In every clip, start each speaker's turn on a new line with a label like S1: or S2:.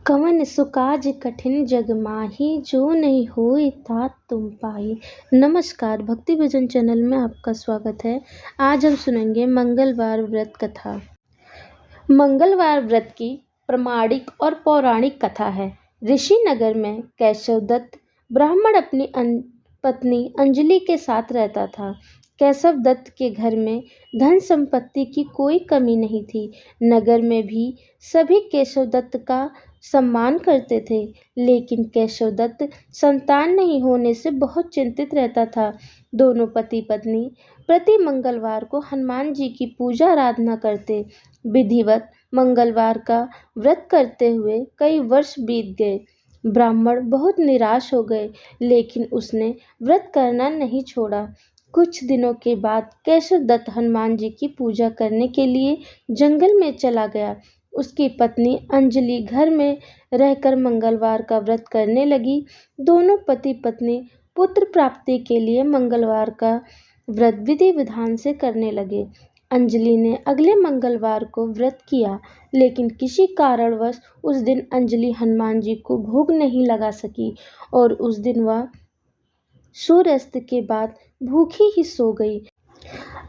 S1: कवन सु काज कठिन जग माही, जो नहीं होए तात तुम पाई। नमस्कार, भक्ति भजन चैनल में आपका स्वागत है। आज हम सुनेंगे मंगलवार व्रत कथा। मंगलवार व्रत की प्रामाणिक और पौराणिक कथा है। ऋषि नगर में केशव दत्त ब्राह्मण अपनी पत्नी अंजलि के साथ रहता था। केशव दत्त के घर में धन संपत्ति की कोई कमी नहीं थी। नगर में भी सभी केशव दत्त का सम्मान करते थे, लेकिन केशव दत्त संतान नहीं होने से बहुत चिंतित रहता था। दोनों पति पत्नी प्रति मंगलवार को हनुमान जी की पूजा आराधना करते। विधिवत मंगलवार का व्रत करते हुए कई वर्ष बीत गए। ब्राह्मण बहुत निराश हो गए, लेकिन उसने व्रत करना नहीं छोड़ा। कुछ दिनों के बाद केशव दत्त हनुमान जी की पूजा करने के लिए जंगल में चला गया। उसकी पत्नी अंजलि घर में रहकर मंगलवार का व्रत करने लगी। दोनों पति पत्नी पुत्र प्राप्ति के लिए मंगलवार का व्रत विधि विधान से करने लगे। अंजलि ने अगले मंगलवार को व्रत किया, लेकिन किसी कारणवश उस दिन अंजलि हनुमान जी को भोग नहीं लगा सकी और उस दिन वह सूर्यास्त के बाद भूखी ही सो गई।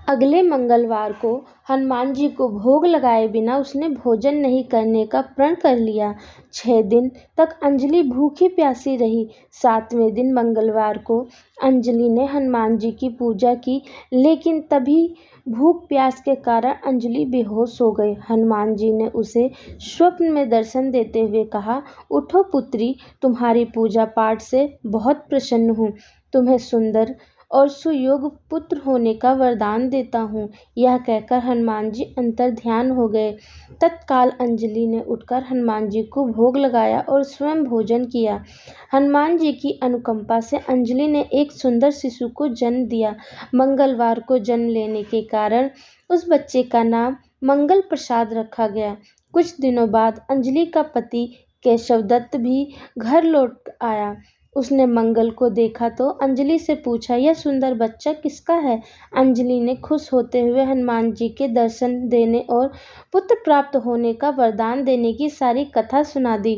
S1: अगले मंगलवार को हनुमान जी को भोग लगाए बिना उसने भोजन नहीं करने का प्रण कर लिया। 6 दिन तक अंजलि भूखी प्यासी रही। 7वें दिन मंगलवार को अंजलि ने हनुमान जी की पूजा की, लेकिन तभी भूख प्यास के कारण अंजलि बेहोश हो गई। हनुमान जी ने उसे स्वप्न में दर्शन देते हुए कहा, उठो पुत्री, तुम्हारी पूजा पाठ से बहुत प्रसन्न हूँ। तुम्हें सुंदर और सुयोग्य पुत्र होने का वरदान देता हूँ। यह कहकर हनुमान जी अंतर ध्यान हो गए। तत्काल अंजलि ने उठकर हनुमान जी को भोग लगाया और स्वयं भोजन किया। हनुमान जी की अनुकंपा से अंजलि ने एक सुंदर शिशु को जन्म दिया। मंगलवार को जन्म लेने के कारण उस बच्चे का नाम मंगल प्रसाद रखा गया। कुछ दिनों बाद अंजलि का पति केशव दत्त भी घर लौट आया। उसने मंगल को देखा तो अंजलि से पूछा, यह सुंदर बच्चा किसका है? अंजलि ने खुश होते हुए हनुमान जी के दर्शन देने और पुत्र प्राप्त होने का वरदान देने की सारी कथा सुना दी,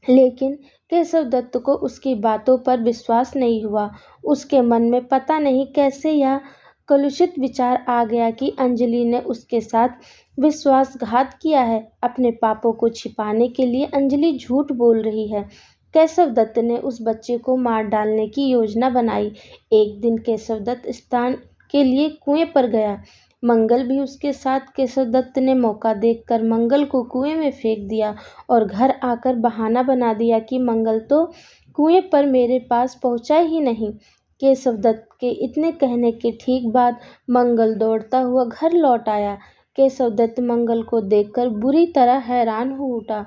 S1: लेकिन केशव दत्त को उसकी बातों पर विश्वास नहीं हुआ। उसके मन में पता नहीं कैसे यह कलुषित विचार आ गया कि अंजलि ने उसके साथ विश्वासघात किया है। अपने पापों को छिपाने के लिए अंजलि झूठ बोल रही है। केशव दत्त ने उस बच्चे को मार डालने की योजना बनाई। एक दिन केशव दत्त स्नान के लिए कुएं पर गया। मंगल भी उसके साथ। केशव दत्त ने मौका देखकर मंगल को कुएं में फेंक दिया और घर आकर बहाना बना दिया कि मंगल तो कुएं पर मेरे पास पहुंचा ही नहीं। केशव दत्त के इतने कहने के ठीक बाद मंगल दौड़ता हुआ घर लौट आया। केशव दत्त मंगल को देखकर बुरी तरह हैरान हो उठा।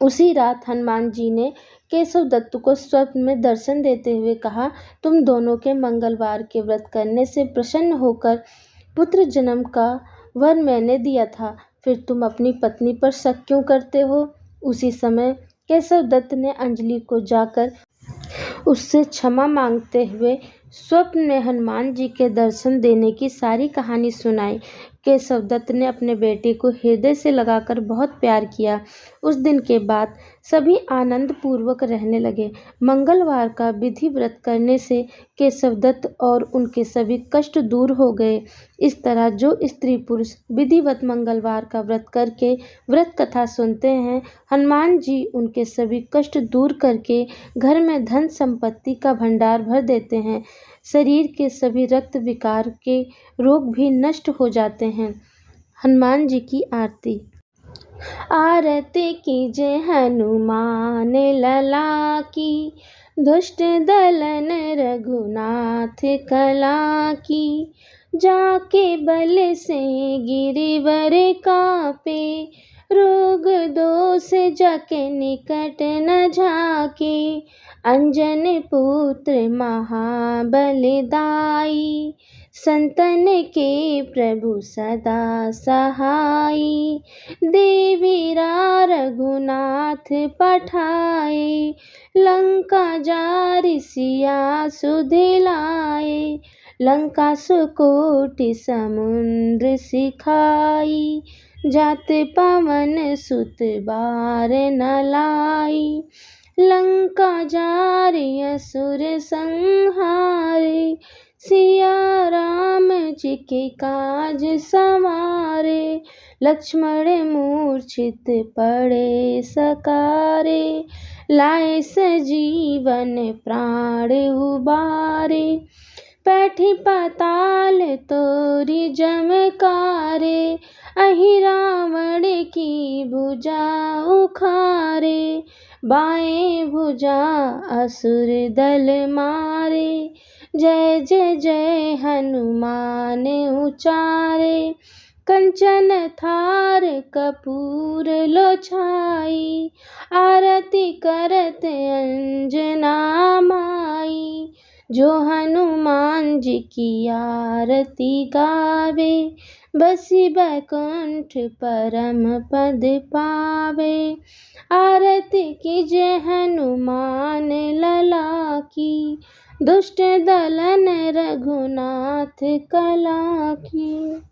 S1: उसी रात हनुमान जी ने केशव दत्त को स्वप्न में दर्शन देते हुए कहा, तुम दोनों के मंगलवार के व्रत करने से प्रसन्न होकर पुत्र जन्म का वर मैंने दिया था, फिर तुम अपनी पत्नी पर शक क्यों करते हो? उसी समय केशव दत्त ने अंजलि को जाकर उससे क्षमा मांगते हुए स्वप्न में हनुमान जी के दर्शन देने की सारी कहानी सुनाई। केशव दत्त ने अपने बेटे को हृदय से लगाकर बहुत प्यार किया। उस दिन के बाद सभी आनंद पूर्वक रहने लगे। मंगलवार का विधि व्रत करने से केशव दत्त और उनके सभी कष्ट दूर हो गए। इस तरह जो स्त्री पुरुष विधिवत मंगलवार का व्रत करके व्रत कथा सुनते हैं, हनुमान जी उनके सभी कष्ट दूर करके घर में धन संपत्ति का भंडार भर देते हैं। शरीर के सभी रक्त विकार के रोग भी नष्ट हो जाते हैं। हनुमान जी की आरती। आरती कीजय हनुमान लला की, दुष्ट दलन रघुनाथ कला की। जाके बल से गिरिवर कापे, रोग दोष जाके निकट न झाके। अंजन पुत्र महाबलदाई, संतन के प्रभु सदा सहाई। देवीरा रघुनाथ पठाए, लंका जारि सिया सुधिलाए। लंका सुकोटि समुद्र सिखाई, जाते पवन सुत बार न लाई। लंका जारे असुर संहारे, सिया राम जी के काज संवारे। लक्ष्मण मूर्छित पड़े सकारे, लाए सजीवन प्राण उबारे। पैठी पाताल तोरी जमकारे, अहि रावण की भुजा उखारे। बाएं भुजा असुर दल मारे, जय जय जय हनुमान उचारे। कंचन थार कपूर लो छाई, आरती करत अंजना माई। जो हनुमान जी की आरती गावे, बसी बैकुंठ परम पद पावे। आरती कीजय हनुमान लला की, दुष्ट दलन रघुनाथ कला की।